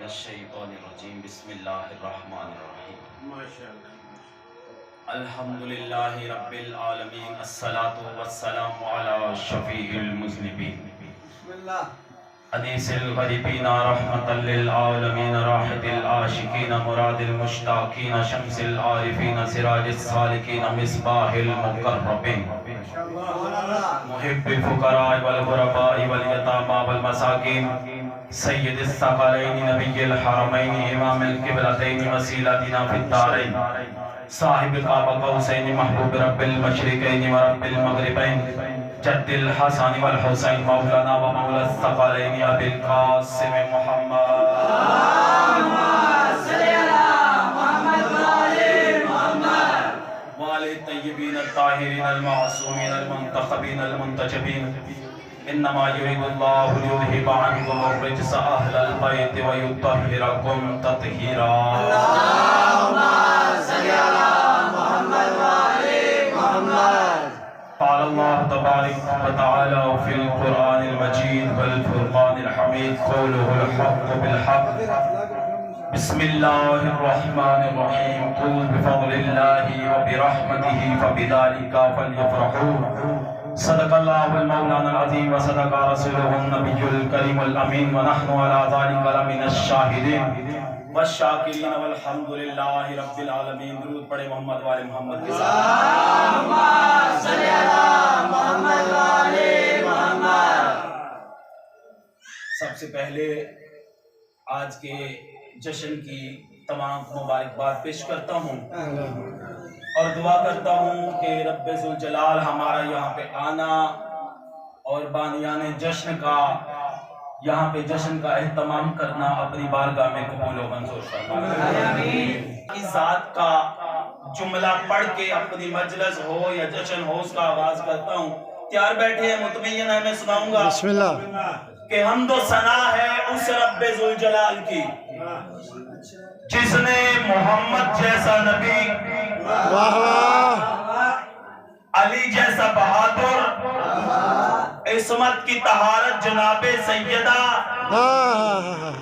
الشیطان الرجیم بسم اللہ الرحمن الرحیم الحمدللہ رب العالمین الصلاة والسلام علی شفیع المذنبین انیس الغریبین رحمتا للعالمین راحت العاشقین مراد المشتاقین شمس العارفین سراج السالکین مصباح المقربین محب الفقراء والغرباء والیتامى والمساکین سید الثقلین نبی الحرمین امام القبلتین وسیلتنا فی الدارین صاحب قاب قوسین محبوب رب المشرقین ورب المغربین جد الحسن والحسین مولانا و مولا الثقلین ابی القاسم محمد والد طیبین الطاہرین المعصومین المنتخبین المنتجبین انما یرید اللہ لیذہب عنکم الرجس اہل البیت ویطہرکم تطہیرا اللہم صلی علی محمد وآل محمد قال اللہ تبارک وتعالی فی القرآن المجید والفرقان الحمید قوله الحق بالحق بسم اللہ الرحمن الرحیم قل بفضل اللہ وبرحمته فبذلك فلیفرحوا صدق اللہ المولانا العظیم وصدق رسوله النبی الکریم الامین ونحن على ذلك لمن الشاہدین والشاکرین والحمدللہ رب العالمین. درود پڑھے محمد وآل محمد کے ساتھ. اللہم صلی علی محمد وآل محمد. سب سے پہلے آج کے جشن کی تمام مبارکباد پیش کرتا ہوں اور دعا کرتا ہوں کہ رب ذوالجلال ہمارا یہاں پہ آنا اور بانیان جشن کا یہاں پہ جشن کا اہتمام کرنا اپنی بارگاہ میں قبول و منظور فرمائے. اس ذات کا جملہ پڑھ کے اپنی مجلس ہو یا جشن ہو اس کا آغاز کرتا ہوں. تیار بیٹھے ہیں مطمئن ہے میں سناؤں گا بسم اللہ کہ حمد و ثنا ہے اس رب ذوالجلال کی جس نے محمد جیسا نبی واہ واہ علی جیسا بہادر عصمت کی طہارت جناب سیدہ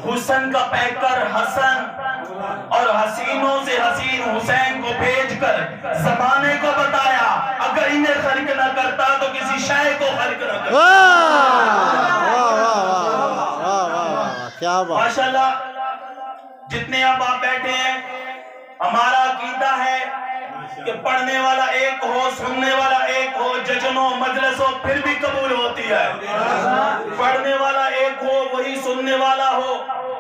حسن کا پیکر حسن اور حسینوں سے حسین حسین کو بھیج کر زمانے کو بتایا اگر انہیں خلق نہ کرتا تو کسی شے کو خلق نہ کرتا. کیا بات. ماشاءاللہ جتنے اب آپ بیٹھے ہیں ہمارا عقیدہ ہے کہ پڑھنے والا ایک ہو سننے والا ایک ہو جشن ہو مجلس ہو پھر بھی قبول ہوتی ہے. پڑھنے والا ایک ہو وہی سننے والا ہو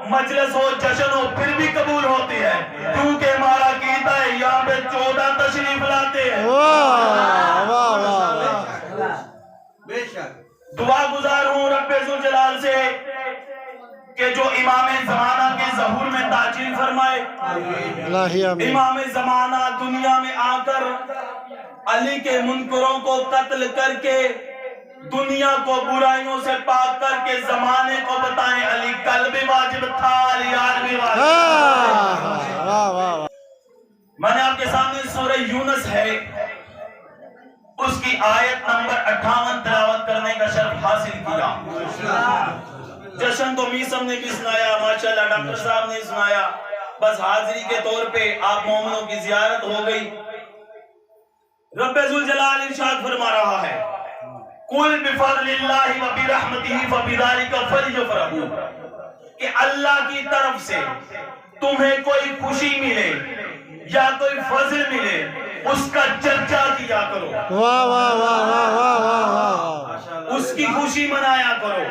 مجلس ہو جشن ہو پھر بھی قبول ہوتی ہے کیونکہ ہمارا عقیدہ ہے یہاں پہ 14 تشریف لاتے ہیں. دعا گزار ہوں رب ذوالجلال سے کہ جو امام زمانہ کے ظہور میں تاجیل فرمائے. امام زمانہ دنیا میں آ کر علی کے منکروں کو قتل کر کے دنیا کو برائیوں سے پاک کر کے زمانے کو بتائیں علی کل بھی واجب تھا علی آج بھی واجب تھا. میں نے آپ کے سامنے سورہ یونس ہے اس کی آیت نمبر 58 تلاوت کرنے کا شرف حاصل کیا. جشن تو میسم نے بھی سنایا ماشاءاللہ ڈاکٹر صاحب نے سنایا بس حاضری کے طور پہ آپ مومنوں کی زیارت ہو گئی. رب ذوالجلال ارشاد فرما رہا ہے قل بفضل اللہ وبرحمتہ فبذلک فلیفرحوا کہ اللہ کی طرف سے تمہیں کوئی خوشی ملے یا کوئی فضل ملے اس کا چرچا کیا کرو. واہ واہ واہ واہ واہ. اس کی خوشی منایا کرو.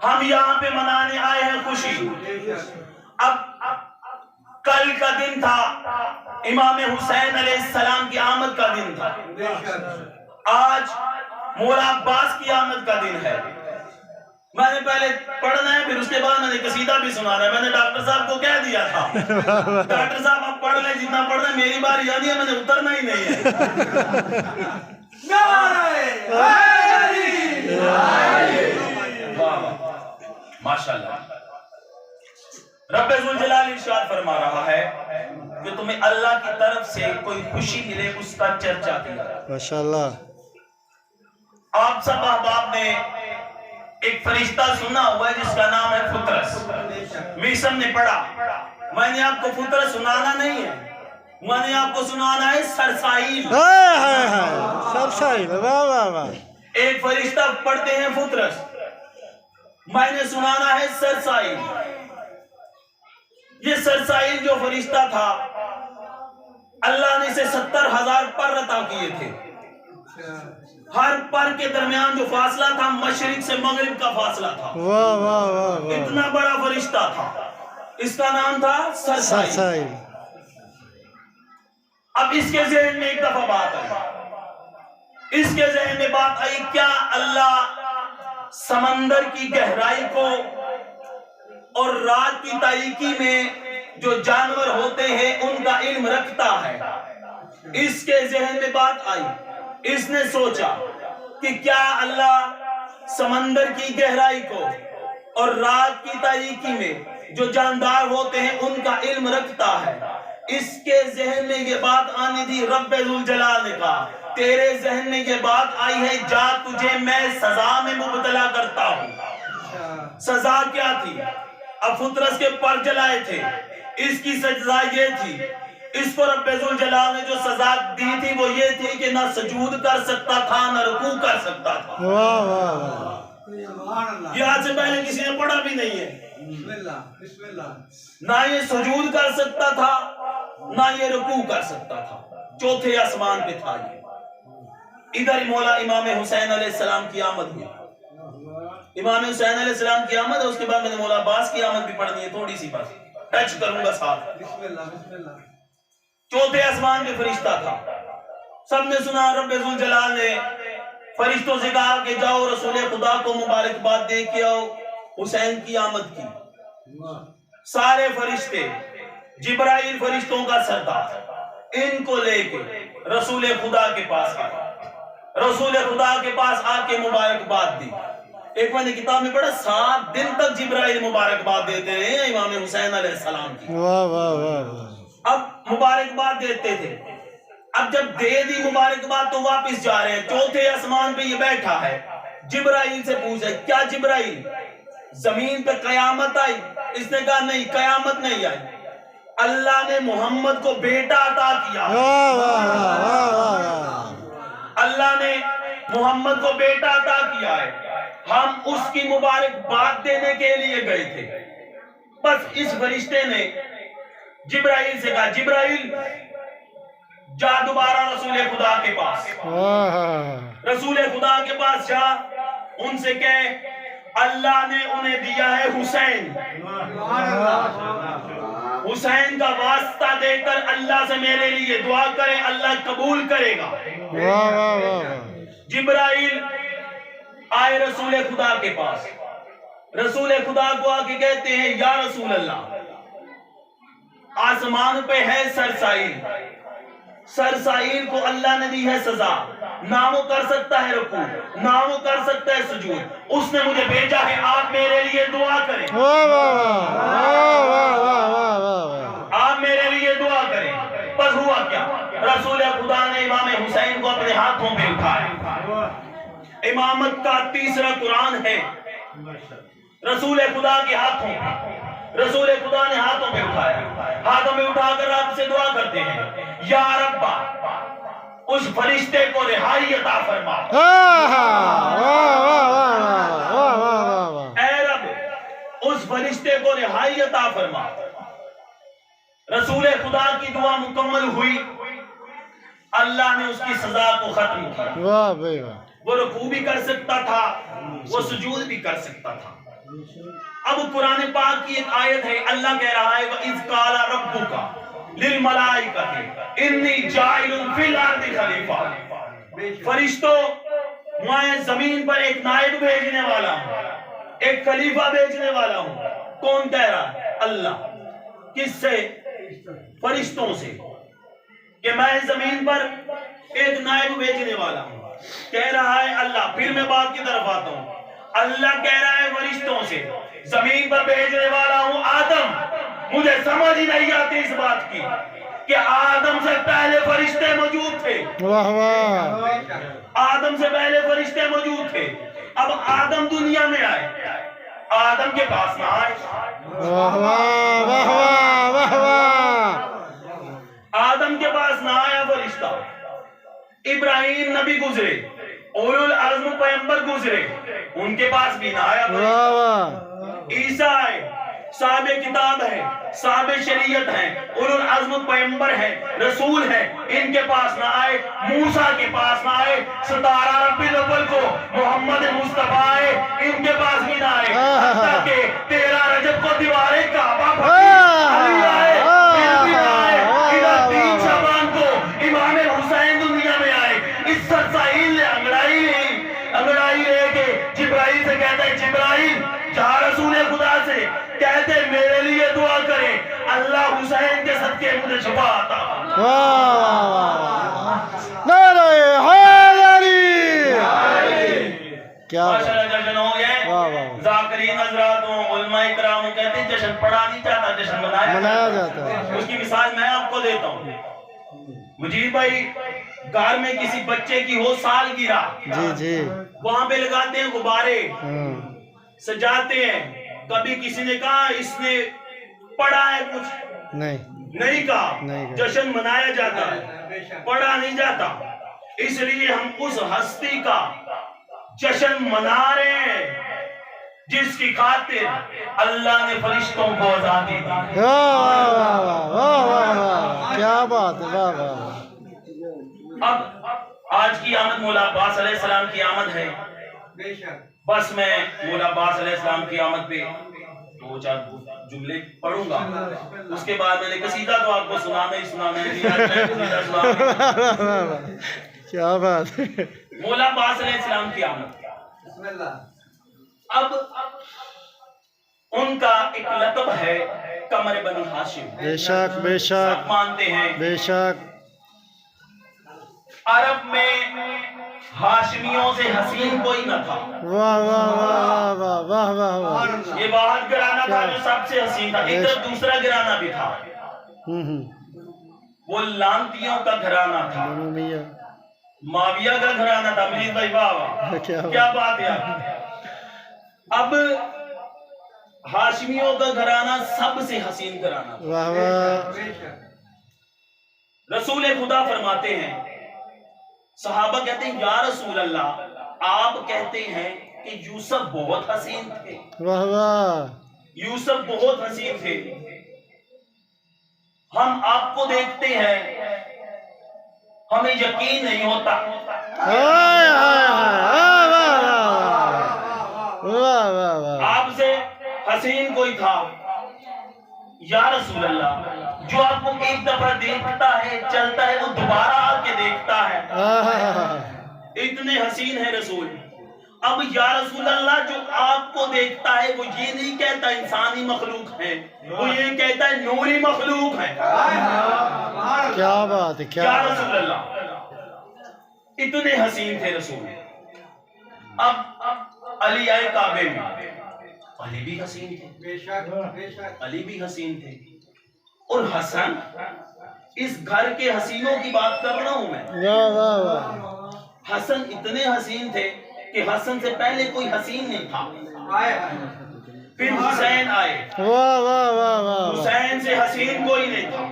ہم یہاں پہ منانے آئے ہیں خوشی. اب کل کا دن تھا امام حسین علیہ السلام کی آمد کا دن تھا. آج مولا عباس کی آمد کا دن ہے. میں نے پہلے پڑھنا ہے پھر اس کے بعد میں نے قصیدہ بھی سنانا ہے. میں نے ڈاکٹر صاحب کو کہہ دیا تھا ڈاکٹر صاحب آپ پڑھ لیں جتنا پڑھنا ہے میری باری آنی ہے میں نے اترنا ہی نہیں ہے. ماشاءاللہ رب ذوالجلال ارشاد فرما رہا ہے کہ تمہیں اللہ کی طرف سے کوئی خوشی ملے اس کا چرچا کیا. ماشاءاللہ. آپ سب احباب نے ایک فرشتہ سنا ہوا ہے جس کا نام ہے فطرس. میسم نے پڑھا. میں نے آپ کو فطرس سنانا نہیں ہے, میں نے آپ کو سنانا ہے سرسائیل. سرسائیل, واہ واہ واہ. ایک فرشتہ پڑھتے ہیں فطرس, میں نے سنانا ہے سرسائیل. یہ سرسائیل جو فرشتہ تھا, اللہ نے اسے 70,000 پر عطا کیے تھے. ہر پر کے درمیان جو فاصلہ تھا مشرق سے مغرب کا فاصلہ تھا. واہ واہ واہ. اتنا بڑا فرشتہ تھا, اس کا نام تھا سرسائیل. سرسائیل. اب اس کے ذہن میں ایک دفعہ بات آئی, اس کے ذہن میں بات آئی, کیا اللہ سمندر کی گہرائی کو اور رات کی تاریکی میں جو جانور ہوتے ہیں ان کا علم رکھتا ہے؟ اس کے ذہن میں بات آئی. اس نے سوچا کہ کیا اللہ سمندر کی گہرائی کو اور رات کی تاریکی میں جو جاندار ہوتے ہیں ان کا علم رکھتا ہے؟ اس کے ذہن میں یہ بات آنی تھی. رب ذوالجلال نے کہا تیرے ذہن میں یہ بات آئی ہے, جا تجھے میں سزا میں مبتلا کرتا ہوں. سزا کیا تھی؟ اب فطرس کے پر جلائے تھے, اس کی سزا یہ تھی. اس کو رب ذوالجلال نے جو سزا دی تھی وہ یہ تھی کہ نہ سجود کر سکتا تھا نہ رکوع کر سکتا تھا. واہ واہ واہ. یہ آج سے پہلے کسی نے پڑھا بھی نہیں ہے. نہ یہ سجود کر سکتا تھا نہ یہ رکوع کر سکتا تھا. چوتھے آسمان پہ تھا یہ. ادھر مولا امام حسین علیہ السلام کی آمد ہوئی. امام حسین علیہ السلام کی آمد ہے, اس کے بعد میں نے مولا عباس کی آمد بھی پڑھنی ہے, تھوڑی سی بات ٹچ کروں گا ساتھ. چوتھے آسمان پہ فرشتہ تھا. سب نے سنا رب ذوالجلال نے فرشتوں سے کہا کہ جاؤ رسول خدا کو مبارکباد دے کے آؤ, حسین کی آمد کی. سارے فرشتے, جبرائیل فرشتوں کا سردار, ان کو لے کے رسول خدا کے پاس آئے. رسول خدا کے پاس آ کے مبارکباد دی. ایک میں نے کتاب میں پڑھا 7 دن تک جبرائیل مبارکباد دیتے رہے امام حسین علیہ السلام کی. واہ واہ واہ. اب مبارکباد دیتے تھے. اب جب دے دی مبارکباد تو واپس جا رہے ہیں. چوتھے آسمان پہ یہ بیٹھا ہے. جبرائیل سے پوچھا کیا جبرائیل زمین پہ قیامت آئی؟ اس نے کہا نہیں, قیامت نہیں آئی. اللہ نے محمد کو بیٹا عطا کیا. اللہ نے محمد کو بیٹا عطا کیا ہے. ہم اس کی مبارکباد دینے کے لیے گئے تھے. بس اس فرشتے نے جبرائیل سے کہا جبرائیل جا دوبارہ رسول خدا کے پاس. رسول خدا کے پاس جا, ان سے کہے اللہ نے انہیں دیا ہے حسین. حسین کا واسطہ دے کر اللہ سے میرے لیے دعا کرے, اللہ قبول کرے گا. جبرائیل آئے رسول خدا کے پاس. رسول خدا کو آ کے کہتے ہیں یا رسول اللہ, آسمان پہ ہے سرسائیل. سرسائیل کو اللہ نے دی ہے سزا, نہ وہ کر سکتا ہے رکوع نہ وہ کر سکتا ہے سجود. اس نے مجھے بھیجا ہے آپ میرے لیے دعا کریں. آپ میرے لیے دعا کریں. بس ہوا کیا, رسول خدا نے امام حسین کو اپنے ہاتھوں پہ اٹھایا. امامت کا تیسرا قرآن ہے رسول خدا کے ہاتھوں پہ. رسول خدا نے ہاتھوں میں اٹھایا, ہاتھوں میں اٹھا کر رب سے دعا کرتے ہیں یا ربا اس فرشتے کو رہائی عطا فرما. اے رب اس فرشتے کو رہائی عطا فرما. رسول خدا کی دعا مکمل ہوئی, اللہ نے اس کی سزا کو ختم کیا. وہ رکوع بھی کر سکتا تھا, وہ سجود بھی کر سکتا تھا. اب قرآن پاک کی ایک آیت ہے, اللہ کہہ رہا ہے وَإِذْ قَالَ رَبُّكَ لِلْمَلَائِكَةِ إِنِّي جَاعِلٌ فِي الْأَرْضِ خَلِيفَةً. فرشتوں میں زمین پر ایک نائب بھیجنے والا ہوں, ایک خلیفہ بھیجنے والا ہوں. کون کہہ رہا ہے؟ اللہ. کس سے؟ فرشتوں سے, کہ میں زمین پر ایک نائب بھیجنے والا ہوں. کہہ رہا ہے اللہ. پھر میں بات کی طرف آتا ہوں. اللہ کہہ رہا ہے فرشتوں سے زمین پر بھیجنے والا ہوں آدم. مجھے سمجھ ہی نہیں آتی اس بات کی کہ آدم سے پہلے فرشتے موجود تھے. آدم سے پہلے فرشتے موجود تھے. اب آدم دنیا میں آئے، آدم کے پاس نہ آئے، واہ واہ واہ واہ واہ واہ، آدم کے پاس نہ آیا فرشتہ، ابراہیم نبی گزرے، اولو العزم پیغمبر گزرے، ان کے پاس بھی نہ آیا فرشتہ، واہ واہ، عیسیٰ آئے، صاحب کتاب ہے، صاحب شریعت ہے، اولو العزم پیغمبر ہے، رسول ہے، ان کے پاس نہ آئے، موسیٰ کے پاس نہ آئے، 17 ربیع الاول کو محمد مصطفیٰ آئے، ان کے پاس بھی نہ آئے، حتیٰ کہ 13 رجب کو دیوارِ کعبہ پھٹی، علی آئے، پھر بھی نہ آئے، ادھر 3 شعبان کو امام حسین دنیا میں آئے، اس سرسائل نے انگڑائی رہے کہ جبرائیل سے کہتا ہے جبرائیل جا رسول خدا سے کہتے میرے لیے دعا کریں اللہ حسین کے صدقے مجھے چھپا آتا۔ نعرہ حیدری، کیا ماشاءاللہ جشن ہو گئے، واہ واہ، ذاکرین حضرات ہوں، علماء اکرام ہوں، کہتے ہیں جشن پڑھا نہیں جاتا، جشن منایا جاتا ہے۔ اس کی مثال میں آپ کو دیتا ہوں۔ مجید بھائی گھر میں کسی بچے کی ہو سالگرہ، جی جی، وہاں پہ لگاتے ہیں غبارے، ہاں، سجاتے ہیں۔ کبھی کسی نے کہا اس نے پڑھا ہے کچھ؟ نہیں نہیں کہا، نہیں کہا۔ جشن منایا جاتا ہے، پڑھا نہیں جاتا، اس لیے ہم اس ہستی کا جشن منا رہے ہیں جس کی خاطر اللہ نے فرشتوں کو آزادی دی۔ واہ واہ واہ واہ واہ واہ، کیا بات ہے، واہ واہ۔ اب آج کی آمد مولا عباس علیہ السلام کی آمد ہے، بس میں مولا عباس علیہ السلام کی آمد پہ 2-4 جملے پڑھوں گا، اس کے بعد میں نے قصیدہ تو آپ کو سنانا ہی سنانا ہے، نہیں آج میں قصیدہ سنانا ہے۔ کیا بات ہے، مولا عباس علیہ السلام کی آمد، اب ان کا ایک لقب ہے قمر بنی ہاشم، بے شک بے شک آپ مانتے ہیں بے شک، عرب میں ہاشمیوں سے حسین کوئی نہ تھا، واہ واہ واہ واہ واہ واہ واہ، یہ واحد گھرانہ تھا جو سب سے حسین تھا، ایک طرف دوسرا گھرانہ بھی تھا، وہ لانتیوں کا گھرانہ تھا، بنو میاں، معاویہ کا گھرانہ تھا۔ مجید بھائی واہ واہ، کیا بات ہے۔ اب ہاشمیوں کا گھرانہ سب سے حسین گھرانہ تھا۔ واہ واہ، رسول خدا فرماتے ہیں، صحابہ کہتے ہیں یا رسول اللہ آپ کہتے ہیں کہ یوسف بہت حسین تھے، واہ واہ، یوسف بہت حسین تھے، ہم آپ کو دیکھتے ہیں ہمیں یقین نہیں ہوتا۔ ہائے ہائے ہائے، واہ واہ واہ، آپ سے حسین کوئی تھا یا رسول اللہ، جو آپ کو ایک دفعہ دیکھتا ہے چلتا ہے وہ دوبارہ آ کے دیکھتا ہے، اتنے حسین ہے رسول۔ اب یا رسول اللہ جو آپ کو دیکھتا ہے وہ یہ نہیں کہتا انسانی مخلوق ہے، وہ یہ کہتا ہے نوری مخلوق ہے۔ کیا بات ہے، یا کیا رسول اللہ، اتنے حسین تھے رسول۔ اب علی آئے کعبے میں، علی بھی حسین تھے، علی بھی حسین تھے، اور حسن اس گھر کے حسینوں کی بات کر رہا ہوں میں، واہ واہ واہ، حسن اتنے حسین تھے کہ حسن سے پہلے کوئی حسین نہیں تھا۔ پھر حسین آئے، واہ واہ واہ واہ، حسین سے حسین کوئی نہیں تھا۔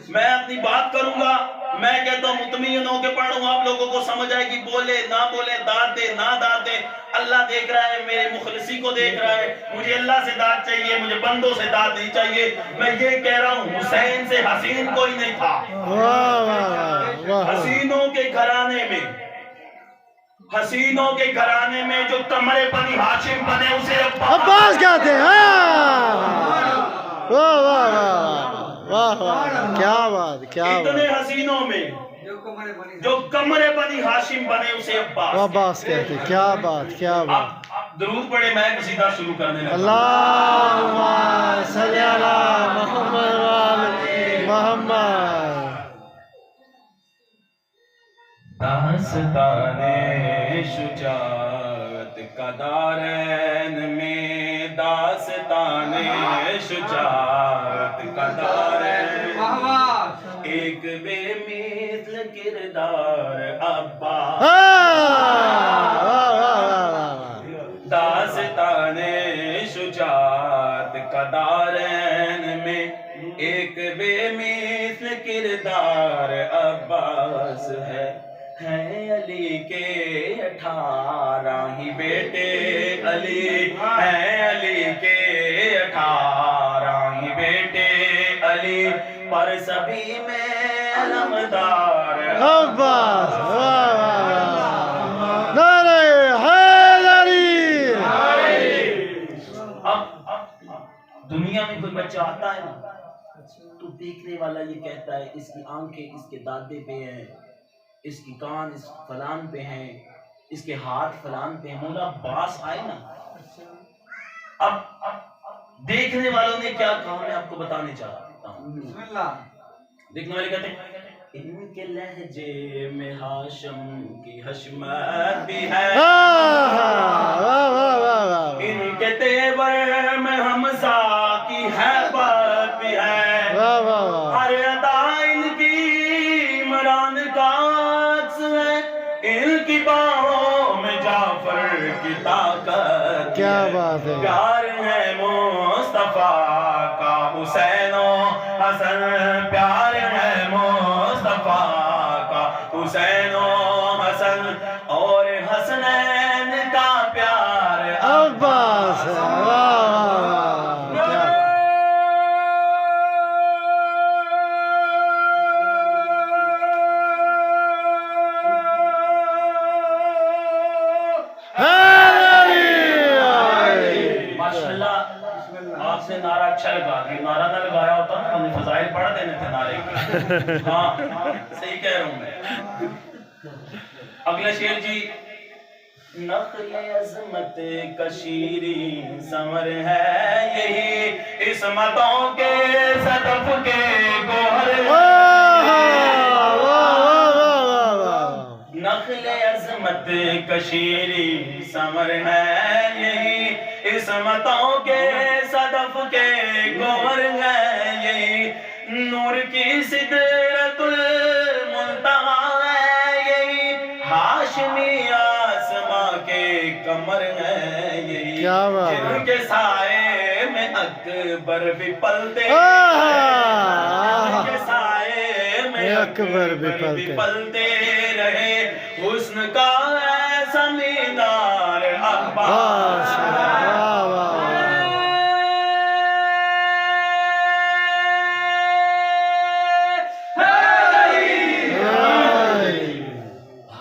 میں اپنی بات کروں گا، میں کہتا ہوں مطمئن ہو کے پڑھوں، آپ لوگوں کو سمجھ آئے گی، بولے نہ بولے، داد دے نہ داد دے، اللہ دیکھ رہا ہے، میرے مخلصی کو دیکھ رہا ہے، مجھے اللہ سے داد چاہیے، مجھے بندوں سے داد نہیں چاہیے۔ میں یہ کہہ رہا ہوں حسین سے حسین کوئی نہیں تھا۔ واہ واہ واہ، حسینوں کے گھرانے میں، حسینوں کے گھرانے میں جو قمر بنی ہاشم بنے اسے عباس کہتے ہیں، واہ واہ واہ واہ واہ، کیا بات، کیا اتنے بات، حسینوں میں جو قمر بنی ہاشم بنے اسے عباس۔ عباس کہتے ہیں، کیا بات، کیا بات، اب درود پڑھے، میں قصیدہ شروع کرنے لگا۔ اللہم صلی علی محمد و آل محمد۔ داستان شجاعت کا دارین میں، داستان شجاعت کا دارین، ایک بے مثل کردار عباس، واہ واہ دارین میں ایک بے مثل کردار عباس ہے علی کے 18 ہی بیٹے علی ہیں علی کے 18 ہی بیٹے علی پر سبھی میں علمدار عباس واہ واہ واہ نعرہ حیدری اب دنیا میں کوئی بچہ آتا ہے نا تو دیکھنے والا یہ کہتا ہے اس کی آنکھیں اس کے دادے پہ ہیں اس کی کان اس فلان پہ ہیں اس کے ہاتھ فلان پہ ہیں مولا عباس آئے نا اب دیکھنے والوں نے کیا کہا میں آپ کو بتانے چاہتا ہوں دیکھنے والے کہتے ہیں ان کے لہجے میں ہاشم کی حشمت بھی ہے ان کے تیور میں حمزہ کی حیبت بھی ہے ہر ادا ان کی عمران کا عکس ہے ان کی باہوں میں جعفر کی طاقت کیا بات ہے پیار ہے مصطفیٰ کا حسین و حسن پیار ہے مصطفیٰ کا حسین و حسن اور حسنین کا پیار عباس واہ واہ کیا ماشاءاللہ آپ سے نعرہ اچھا لگا کہ نعرہ نہ لگایا ہوتا نا انہیں فضائل پڑھ دینے تھے نعرے کی ہاں صحیح کہہ رہا ہوں میں اگلا شعر جی نخل عظمت کشیری ثمر ہے یہی عصمتوں کے صدف کے گوہر نخل عظمت کشیری ثمر ہے یہی عصمتوں کے صدف کے گوہر ہے یہی نور کی سدرۃ المنتہا ہے یہی ہاشمی آسماں کے کمر ہے یہی جن کے سائے میں اکبر بھی پلتے جن کے سائے میں اکبر بھی پلتے رہے حسن کا ایسا مینار عباس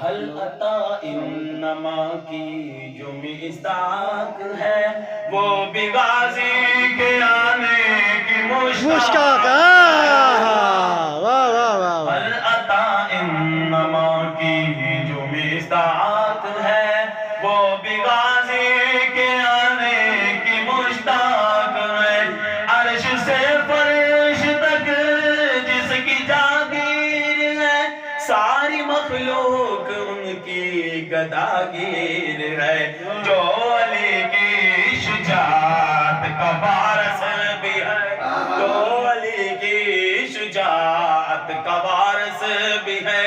حل عطا انما کی جو مصداق ہے وہ بھی غازی کے آنے کی مشتاق حل عطا انما کی جو مصداق ہے وہ بھی غازی کے آنے کی مشتاق ہے عرش سے فرش تک جس کی جاگیر ہے ساری مخلوق ان کی گداگیر ہے جو علی کی شجاعت کا وارث بھی ہے جو علی کی شجاعت کا وارث بھی ہے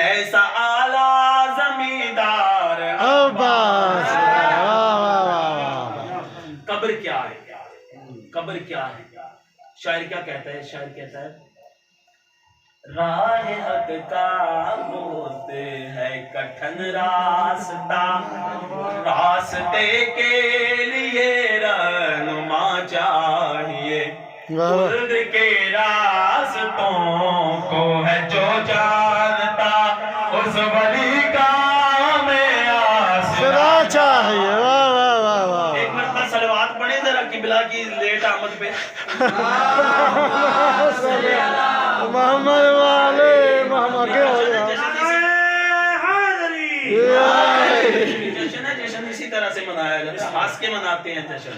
ایسا اعلیٰ زمیندار عباس قبر کیا ہے قبر کیا ہے شاعر کیا کہتا ہے شاعر کہتا ہے راہ حق کا ہوتے ہے کٹھن راستہ راستے کے لیے رہنما چاہیے خلد کے راستوں کو ہے جو جانتا اس ولی کا میں آسرا چاہیے ایک مرتبہ صلوات پڑھیں ذرا قبلہ کی لیٹ آمد پہ محمد والے محمد کے ہو گیا جشن ہے جشن اسی طرح سے منایا جاتا ہے ہنس کے مناتے ہیں جشن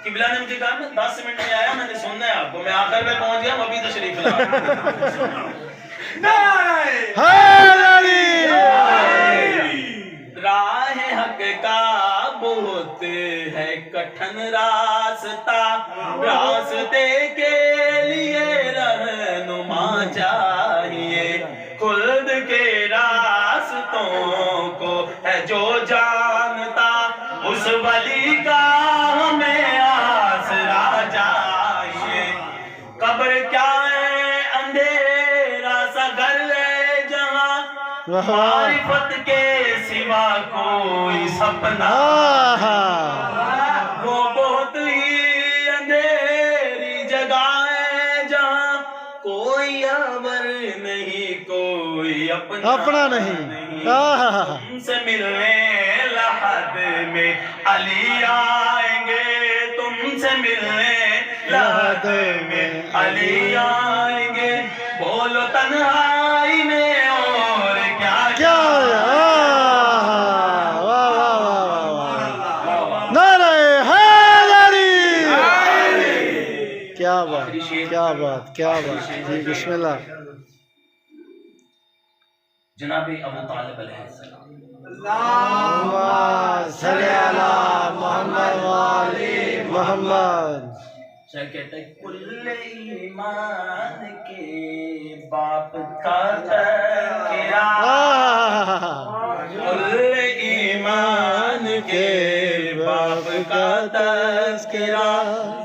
قبلہ نے مجھے کہا میں 10 منٹ میں آیا میں نے سننا ہے آپ کو میں آخر میں پہنچ گیا ابھی تشریف لا راہ حق کا بہت ہے کٹھن راستہ راستے کے لیے رہنما چاہیے خلد کے راستوں کو ہے جو جانتا اس ولی کا ہمیں آسرا واہ معرفت کے سوا کوئی سپنا وہ بہت ہی اندھیری جگہ ہے جہاں کوئی یاور نہیں کوئی اپنا نہیں تم سے ملنے لحد میں علی آئیں گے تم سے ملنے لحد میں علی آئیں گے بولو تنہائی میں اور کیا کیا نعرہ حیدری کیا بات کیا بات کیا بات جی بسم اللہ جناب ابو طالب علیہ السلام اللہم صلی علی محمد وآل محمد شاید کہتا ہے کل ایمان کے باپ کا تذکرہ کل ایمان کے باپ کا تذکرہ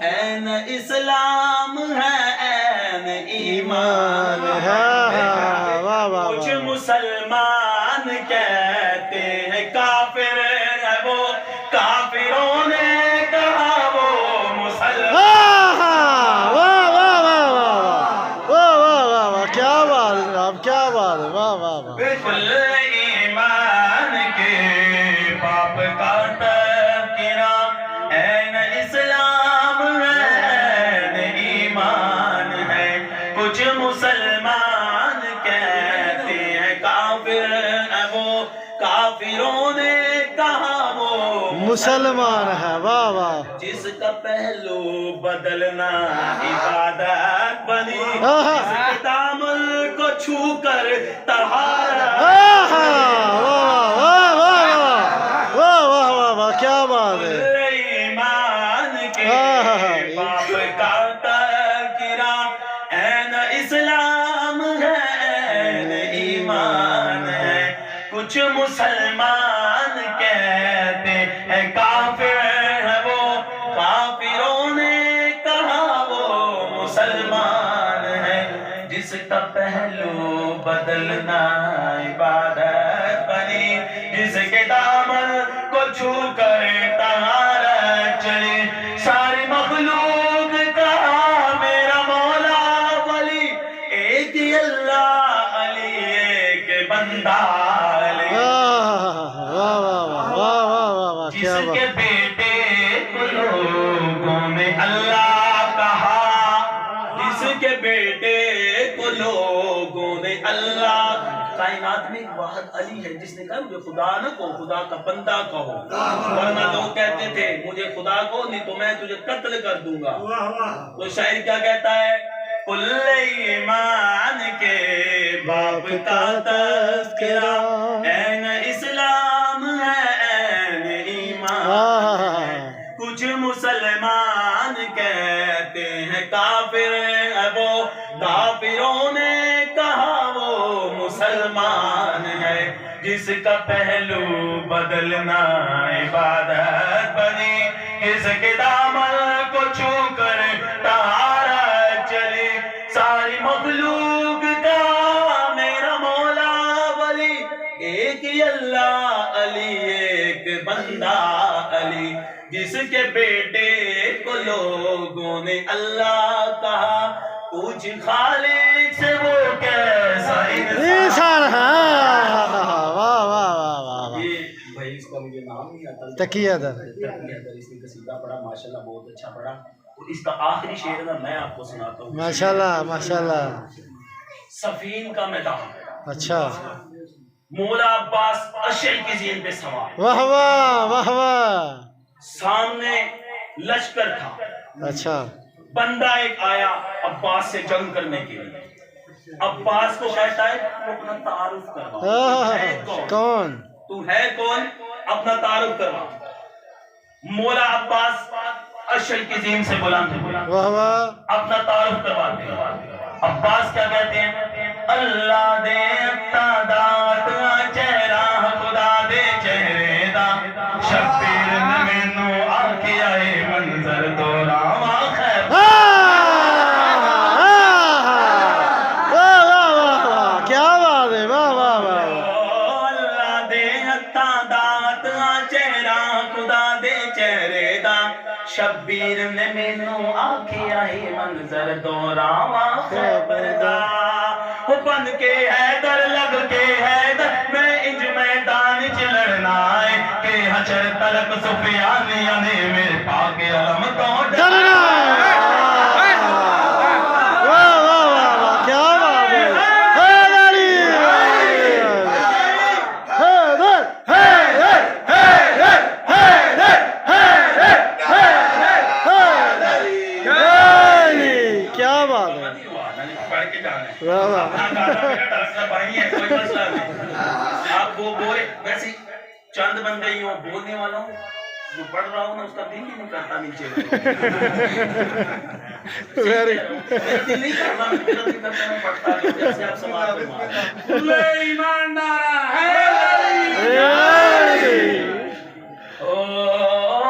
این اسلام ہے این ایمان ہے کچھ مسلمان کہتے ہیں کافر ہے وہ کافروں نے کہا وہ مسلمان کیا بات ہے جناب کیا بات ہے واہ واہ واہ کل ایمان کے باپ کا تذکرہ این اسلام ہے این ایمان ہے کچھ مسلمان کہتے ہیں کافر ہے وہ کافروں نے کہا وہ مسلمان ہے واہ واہ جس کا پہلو بدلنا عبادت بنی جس کے دامن کو چھو کر طہارت کیا بات ہے ایمان کے باپ کا تذکرہ این اسلام ہے این ایمان ہے کچھ مسلمان کہتے ہیں کافر ہے وہ کافروں نے کہا وہ مسلمان ہے جس کا پہلو بدلنا عبادت بنی جس کے دامن کو چھو کر طہارت چلی ساری مخلوق کہا میرا مولا ولی ایک ہی اللہ علی ایک بندہ علی جس کے بیٹے کو لوگوں نے اللہ کہا جس کے بیٹے کو لوگوں نے اللہ کائنات میں ایک واحد علی ہے جس نے کہا مجھے خدا نہ کہو خدا کا بندہ کہو ورنہ لوگ کہتے تھے مجھے خدا کہو نہیں تو میں تجھے قتل کر دوں گا تو شاعر کیا کہتا ہے کل ایمان کے باپ کا تذکرہ این اسلام ہے این ایمان کچھ مسلمان کہتے ہیں کافر ہے وہ کافروں نے کہا وہ مسلمان ہے جس کا پہلو بدلنا عبادت بنی جس کے دامن کو چھو کر طہارت چلی ساری مخلوق کا میرا مولا ولی ایک ہی اللہ علی ایک بندہ علی جس کے بیٹے کو لوگوں نے اللہ کہا پوچھ خالق سے وہ کیسا انسان ہے واہ واہ واہ واہ بھائی اس کا مجھے نام نہیں آتا تقیہ در اس نے قصیدہ پڑھا ماشاءاللہ بہت اچھا پڑھا اور اس کا آخری شعر نا میں آپ کو سناتا ہوں ماشاءاللہ ماشاءاللہ صفین کا میدان اچھا مولا عباس اشر کی زین پہ سوار واہ واہ واہ واہ سامنے لشکر تھا اچھا بندہ ایک آیا عباس سے جنگ کرنے کے لیے عباس کو کہتا ہے تو اپنا تعارف کروا کون تو ہے کون اپنا تعارف کروا مولا عباس اشر کی زین سے بلند واہ واہ اپنا تعارف کرواتے ہیں عباس کیا کہتے ہیں اللہ دے اقتدات چہرہ خدا دے چہرے دا شبیر نمینو آکے آئے منظر تو راما خیر کیا بات ہے واہ واہ واہ مینوں آکھیا ہی منظر دوراواں خیبر دا وہ بن کے حیدر لگ کے حیدر میں انج میدان چ لڑنا ہے کہ حشر تلک سفیانیاں نے میرے پاک علم تو ڈرنا ہے واہ واہ واہ واہ کیا بات ہے حیدری حیدر حیدر حیدر حیدر حیدر حیدری کیا بات ہے پڑھ کے جانا ہے واہ واہ کوئی مسئلہ نہیں آپ وہ بولے ویسے چند بندے ہی ہوں بولنے والا ہوں جو پڑھ رہا ہوں نا اس کا دل ہی نہیں کرتا نیچے ویری دل نہیں کرتا میرا دل کرتا میں پڑھتا ہوں جیسے آپ سماعت فرما ایمان دارا ہے او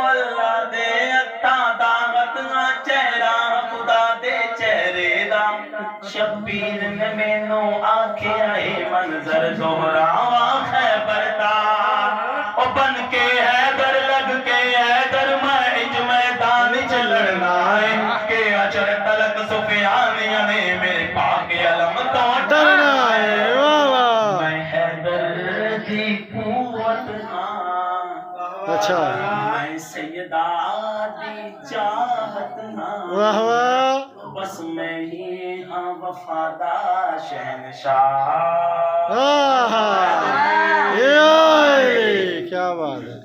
اللہ دے اتا دامت نہ چہرہ خدا دے چہرے دا شبیر نے مینوں آکھیا اے منظر دوہراواں خیبر دا او بن کے حیدر لگ کے حیدر میں انج میدان چ لڑنا ہے کہ اچر تلک سفیانیاں نے میرے پاک علم تو ڈرنا ہے واہ واہ میں حیدر دی قوت ہاں اچھا میں سیدہ دی چاہت ہاں واہ واہ بس میں ہی ہاں وفادار شہنشاہ کیا بات ہے